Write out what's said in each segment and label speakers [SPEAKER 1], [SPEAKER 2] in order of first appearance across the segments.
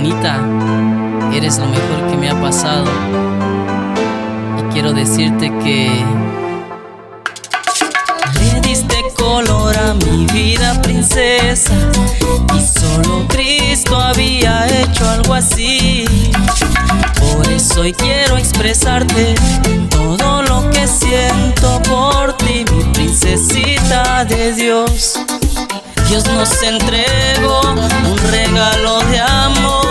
[SPEAKER 1] bonita, eres lo mejor que me ha pasado. Y quiero decirte que le diste color a mi vida, princesa, y solo Cristo había hecho algo así. Por eso hoy quiero expresarte todo lo que siento por ti, mi princesita de Dios. Dios nos entregó un regalo de amor,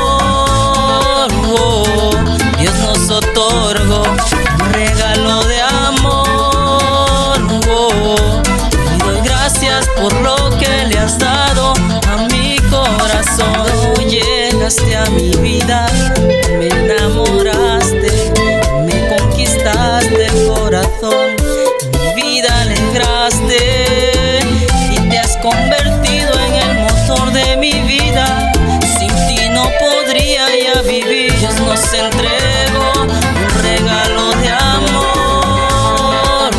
[SPEAKER 1] Dios nos otorgó un regalo de amor, y doy gracias por lo que le has dado a mi corazón. Tú llegaste a mi vida, me enamoraste, me conquistaste el corazón, mi vida alegraste y te has convertido en el motor de mi vida. Sin ti no podría ya vivir. Dios nos entregó un regalo de amor,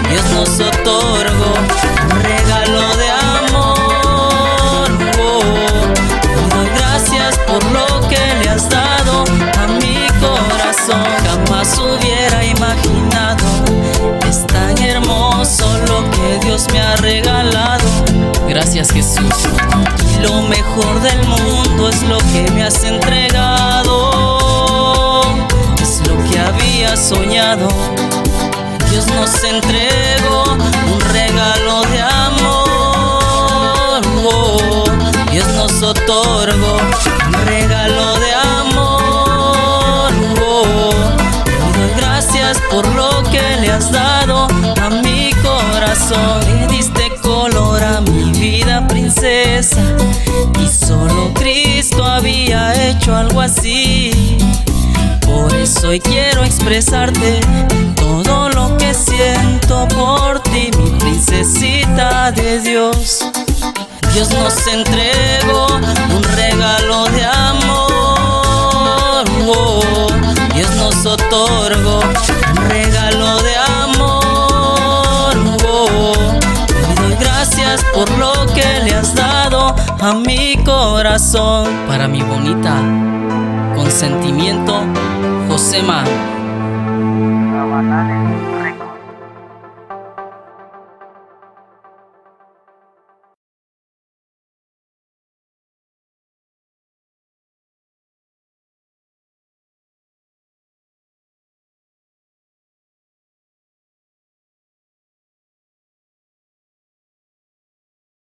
[SPEAKER 1] Dios nos otorgó un regalo de amor, y doy gracias por lo que le has dado a mi corazón. Jamás hubiera imaginado, es tan hermoso lo que Dios me ha regalado. Gracias, Jesús. Y lo mejor del mundo es lo que me has entregado, es lo que había soñado. Dios nos entregó un regalo de amor, Dios nos otorgó un regalo de amor, y doy gracias por lo que le has dado a mi corazón. Le diste color a mi vida, princesa, y solo Cristo había hecho algo así. Por eso hoy quiero expresarte todo lo que siento por ti, mi princesita de Dios. Dios nos entregó un regalo de amor, Dios nos otorgó un regalo de amor, y doy gracias por lo que le has dado a mi corazón. Para mi bonita, con sentimiento, Josema.